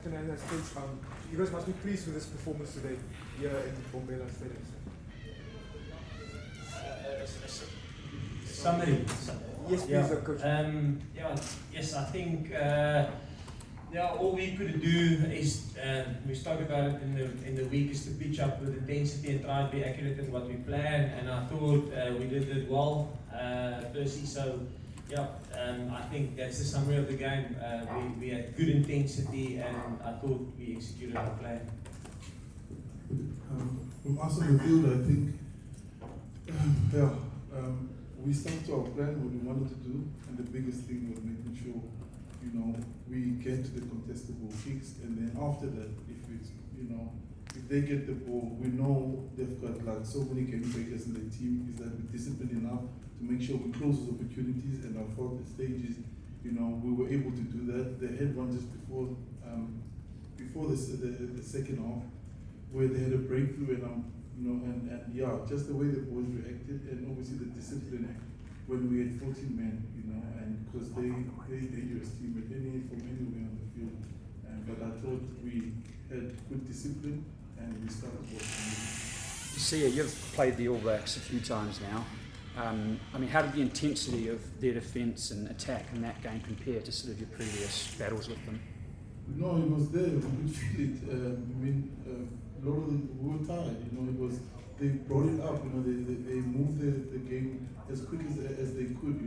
Coach, you guys must be pleased with this performance today here in Bombela Stadium. Summary. Yes, please, Coach. Yes, I think all we could do is we spoke about it in the week is to pitch up with intensity and try and be accurate at what we plan. And I thought we did it well, Percy. So I think that's the summary of the game. We had good intensity, and I thought we executed our plan. From us on the field, I think, we stuck to our plan, what we wanted to do, and the biggest thing was making sure, we get to the contestable kicks, and then after that, if it's, if they get the ball, we know they've got like so many game breakers in the team, is that we're disciplined enough to make sure we close those opportunities, and our fourth stages, we were able to do that. They had one just before the second half, where they had a breakthrough, and just the way the boys reacted, and obviously the discipline when we had 14 men, and because they're a dangerous team, but from anywhere on the field. But I thought we had good discipline, and we started working. You see, you've played the All Blacks a few times now. How did the intensity of their defence and attack in that game compare to sort of your previous battles with them? No, it was there. We could feel it. A lot of them were tired. They brought it up. They moved the game as quick as they could.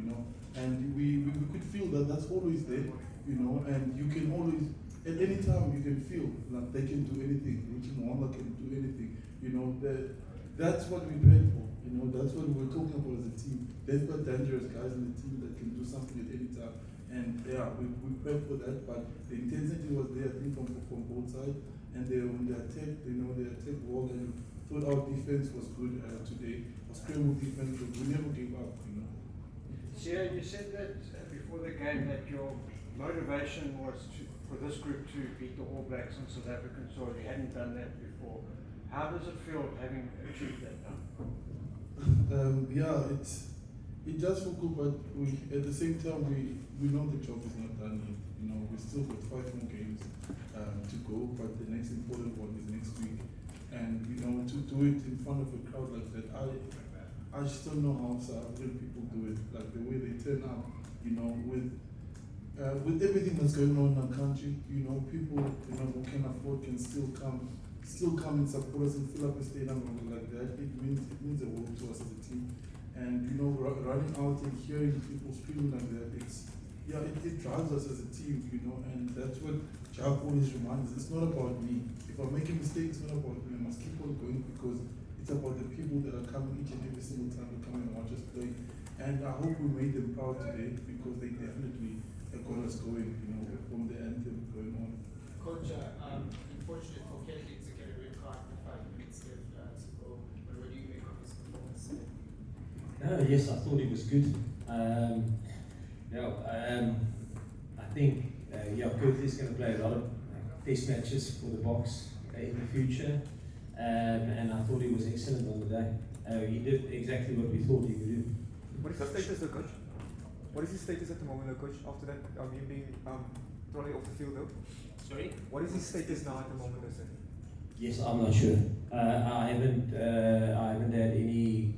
And we could feel that that's always there. And you can always, at any time, you can feel that they can do anything. Richie Moana can do anything. That's what we played for. That's what we were talking about as a team. They've got dangerous guys in the team that can do something at any time. And we prayed for that, but the intensity was there, I think, from both sides. And when they attacked, they attacked well, and thought our defense was good today. Our Springbok defense, but we never gave up. Sia, you said that before the game that your motivation was for this group to beat the All Blacks on South African soil. You hadn't done that before. How does it feel having achieved that now? It does feel good, but at the same time, we know the job is not done yet. We still got 5 more games to go, but the next important one is next week. And to do it in front of a crowd like that, I just don't know how South African people do it. Like the way they turn up, with everything that's going on in our country, people who can afford can still come and support us and fill up a stadium like that. It means a world to us as a team. And running out and hearing people screaming like that, it drives us as a team, and that's what Jack always reminds us. It's not about me. If I make a mistake, it's not about me. I must keep on going because it's about the people that are coming each and every single time to come and watch us play. And I hope we made them proud today because they definitely got us going, from the anthem going on. Coach, unfortunate for Kennedy to get a red card in 5 minutes left to go. But what do you make of his performance? Yes, I thought it was good. I think Curtis is going to play a lot of test matches for the Boks in the future, and I thought he was excellent on the day. He did exactly what we thought he would do. What is his status, though, Coach? What is his status at the moment, though, Coach? After that, him being thrown off the field, though. Sorry. What is his status now at the moment, though, sir? Yes, I'm not sure. I haven't had any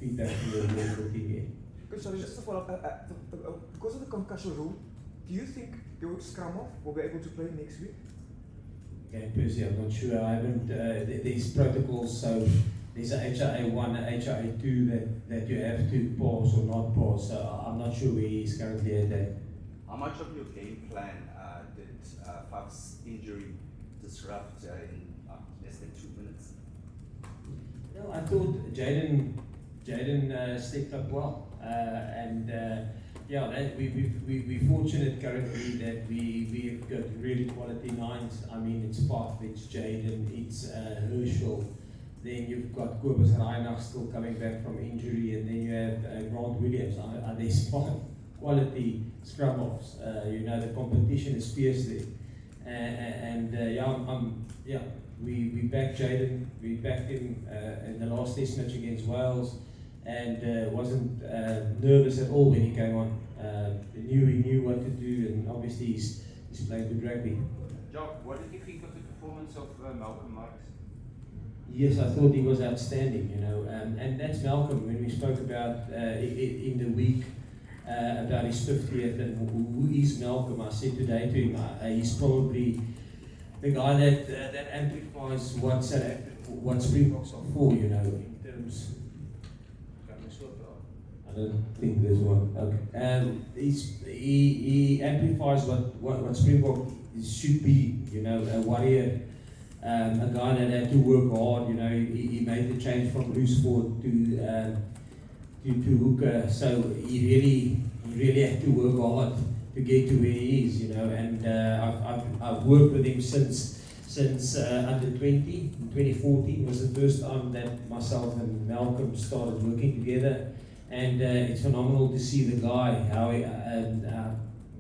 feedback from the medical team yet. Coach, sorry, just to follow up, because of the concussion rule, do you think your scrum off will be able to play next week? Okay, Percy, I'm not sure. I haven't. These protocols, so there's a HIA1, a HIA2 that you have to pause or not pause. So I'm not sure where he's currently at that. How much of your game plan did Faf's injury disrupt in less than 2 minutes? No, I thought Jaden stepped up well, we're fortunate currently that we've got really quality nines. I mean, it's Faf, it's Jaden, it's Herschel. Then you've got Kobus Reinach still coming back from injury, and then you have Grant Williams. There's 5 quality scrum offs. The competition is fierce there. We backed Jaden. We backed him in the last test match against Wales, and wasn't nervous at all when he came on. He knew what to do, and obviously he's playing good rugby. Jock, performance of Malcolm Marx? Yes, I thought he was outstanding, you know, and that's Malcolm. When we spoke about in the week about his 50th and who is Malcolm, I said today to him, he's probably the guy that amplifies what Springboks are for, you know, in terms. I don't think there's one. Okay. He amplifies what Springbok should be, you know, a warrior, a guy that had to work hard, you know. He made the change from Roosevelt to hooker, so he really had to work hard to get to where he is, you know. And I've worked with him since under 20. In 2014 was the first time that myself and Malcolm started working together. And it's phenomenal to see the guy, how he,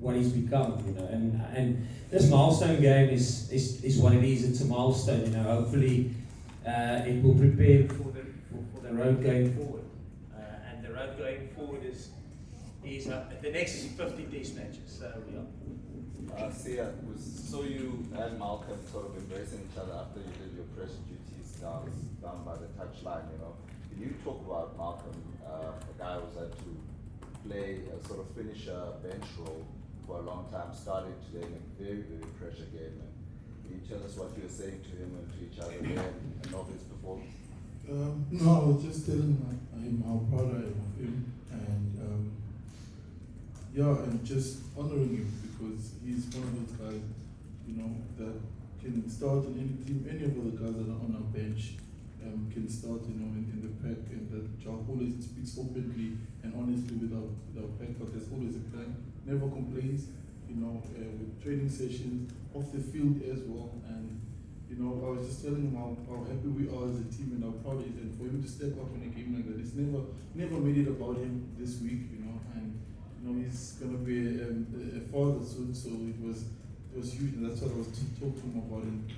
what he's become, you know. And this milestone game is what it is. It's a milestone, you know. Hopefully, it will prepare for the road going forward. And the road going forward is the next is 50 test matches. So yeah. Sia, so you and Malcolm sort of embracing each other after you did your pressure duties down by the touchline, you know. Can you talk about Malcolm, a guy who's had to play a sort of finisher bench role for a long time, starting today in a very, very pressure game? And can you tell us what you were saying to him and to each other there and of his performance? No, I was just telling him how proud I am of him, and yeah, and just honoring him because he's one of those guys, you know, that can start in any team. Any of the guys that are on our bench can start, you know, in the pack, and that Jock always speaks openly and honestly with our pack, but there's always a plan, never complains, you know, with training sessions, off the field as well. And you know, I was just telling him how happy we are as a team and how proud he is, and for him to step up in a game like that, it's never made it about him this week, you know. And you know, he's gonna be a father soon, so it was huge, and that's what I was talking to him about, and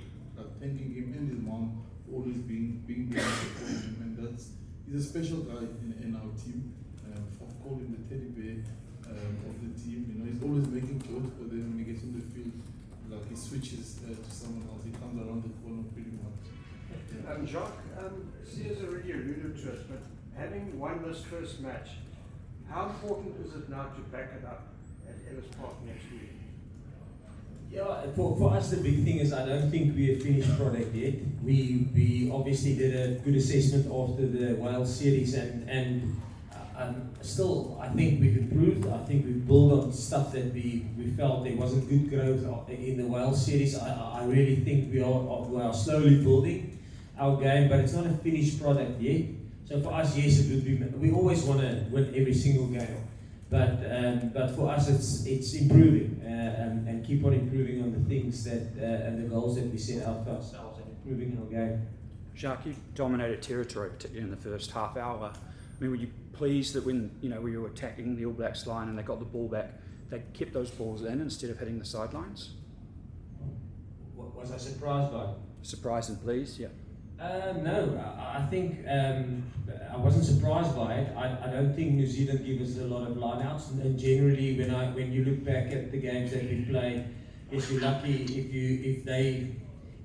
thanking him and his mom for always being there supporting him. And he's a special guy in our team. I've called him the teddy bear of the team. You know, he's always making jokes, but then when he gets in the field, like he switches to someone else. He comes around the corner pretty much. Yeah. Jacques, Sia's already alluded to it, but having won this first match, how important is it now to back it up at Ellis Park next week? Yeah, for us the big thing is I don't think we're a finished product yet. We obviously did a good assessment after the Wales series, and still I think we've improved. I think we've built on stuff that we felt there wasn't good growth in the Wales series. I really think we are slowly building our game, but it's not a finished product yet. So for us, yes, it would be. We always want to win every single game. But for us, it's improving and keep on improving on the things that and the goals that we set out for ourselves and improving our game. Jacques, you dominated territory, particularly in the first half hour. I mean, were you pleased that when we were attacking the All Blacks line and they got the ball back, they kept those balls in instead of hitting the sidelines? Was I surprised by it? Surprised and pleased, yeah. No, I think I wasn't surprised by it. I don't think New Zealand give us a lot of lineouts, and generally when you look back at the games that we play, yes, you're lucky if they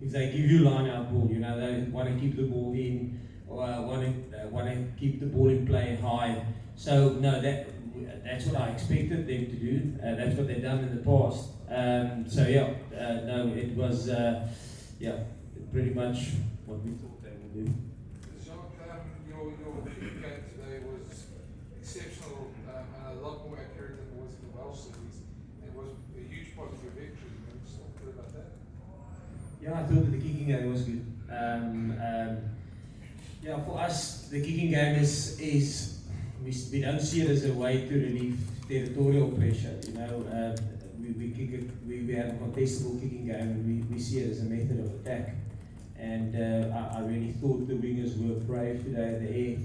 give you lineout ball. You know, they want to keep the ball in, or want to keep the ball in play high. So no, that's what I expected them to do. That's what they've done in the past. So yeah, no, it was pretty much what we thought they would do. Jacques, your game today was exceptional and a lot more accurate than it was in the Welsh series. It was a huge part of your victory. Can you just talk a bit about that? Yeah, I thought that the kicking game was good. Yeah, for us, the kicking game is we don't see it as a way to relieve territorial pressure. You know, we kick it. We have a contestable kicking game, and we see it as a method of attack. And I really thought the wingers were brave today in the air.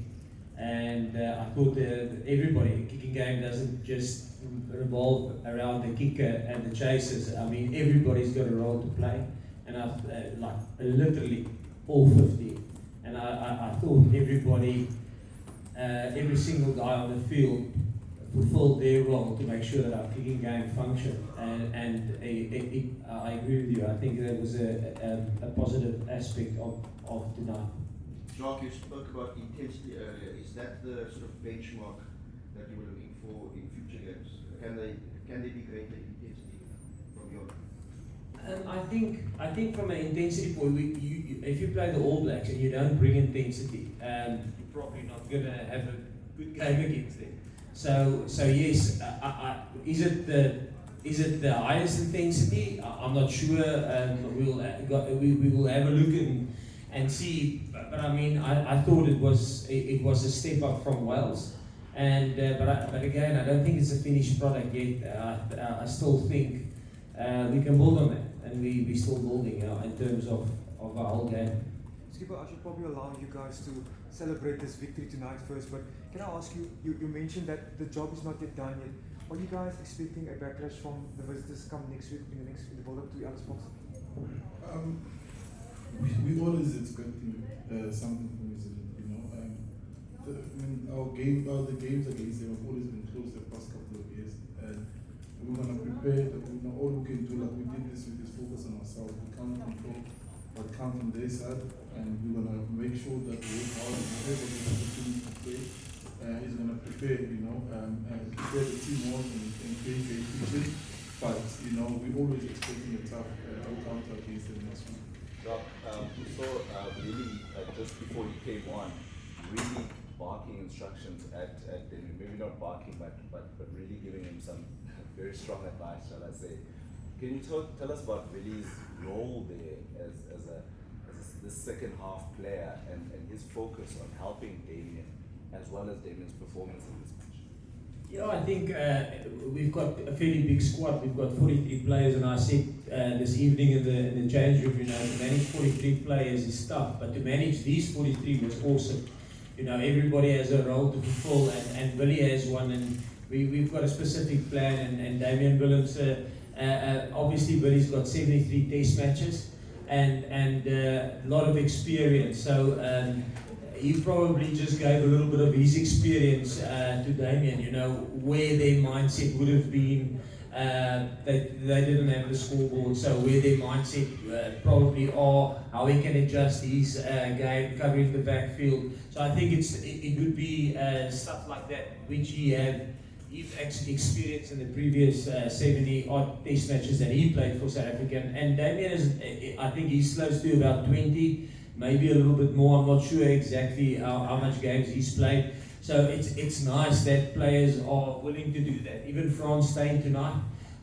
And I thought that the kicking game doesn't just revolve around the kicker and the chasers. I mean, everybody's got a role to play. And I've literally all 50. And I thought everybody, every single guy on the field fulfilled their role to make sure that our kicking game functioned. And I agree with you. I think that was a positive aspect of tonight. Jacques, you spoke about intensity earlier. Is that the sort of benchmark that you were looking for in future games? Can they be greater intensity from your? I think from an intensity point, if you play the All Blacks and you don't bring intensity, you're probably not going to have a good game against them. So yes, is it the highest intensity? I'm not sure. We will have a look and see. But I mean, I thought it was a step up from Wales. And but again, I don't think it's a finished product yet. I still think we can build on that, and we're still building in terms of our whole game. Skipper, I should probably allow you guys to celebrate this victory tonight first, but can I ask you, you mentioned that the job is not yet done yet. Are you guys expecting a backlash from the visitors come next week in the build-up to Alice Box? We always expecting something from New Zealand, you know. The games against them have always been close the past couple of years, and we're gonna prepare. All we can do, like we did this week, is focus on ourselves. We can't control what comes from their side, and we're gonna make sure that we work hard and whoever gets the opportunity to play is gonna prepare, and prepare the team more and create a vision. But we always expecting a tough counter against them next week. Rob, we saw really just before you came on, really barking instructions at Damien. Maybe not barking, but really giving him some very strong advice, shall I say. Can you tell us about Willie's role there as the second half player and his focus on helping Damien as well as Damien's performance in this match? Yeah, I think we've got a fairly big squad. We've got 43 players, and I said this evening in the change room, to manage 43 players is tough, but to manage these 43 was awesome. Everybody has a role to fulfill, and Billy has one, and we've got a specific plan, and Damien Willems, obviously Billy's got 73 test matches, and a lot of experience, so he probably just gave a little bit of his experience to Damien, where their mindset would have been. They didn't have the scoreboard, so where their mindset probably are, how he can adjust his game, covering the backfield. So I think it would be stuff like that, which he's experienced in the previous 70-odd test matches that he played for South Africa. And Damien I think he's close to about 20, maybe a little bit more. I'm not sure exactly how much games he's played. So it's nice that players are willing to do that. Even Franz staying tonight.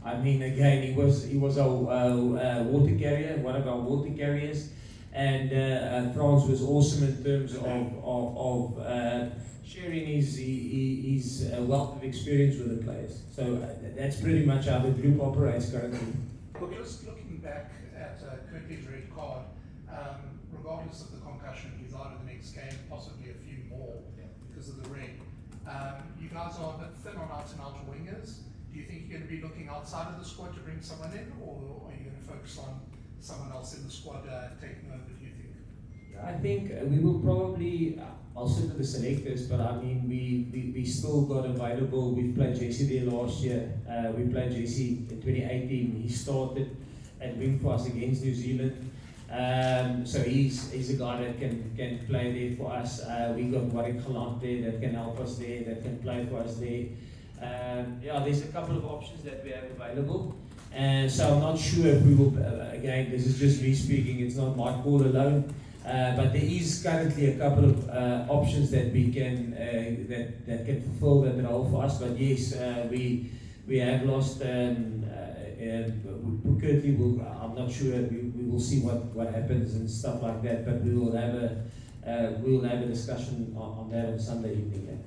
I mean, again, he was our water carrier, one of our water carriers, and Franz was awesome in terms of sharing his wealth of experience with the players. So that's pretty much how the group operates currently. Well, just looking back at Kirky's red card, regardless of the concussion, he's out of the next game, possibly a few more. Because of the red. You guys are a bit thin on out-and-out wingers. Do you think you're going to be looking outside of the squad to bring someone in, or are you going to focus on someone else in the squad taking over, do you think? I think we will probably, I'll sit with the selectors, but I mean, we still got available. We've played JC there last year. We played JC in 2018. He started at wing for us against New Zealand. So he's a guy that can play there for us. We got Warwick Galant there that can help us there, that can play for us there. There's a couple of options that we have available. And so I'm not sure if we will, again, this is just me speaking, it's not my call alone. But there is currently a couple of options that we can, that can fulfill that role for us. But yes, we have lost Curtly, I'm not sure. We will see what happens and stuff like that. But we will have a discussion on that on Sunday evening.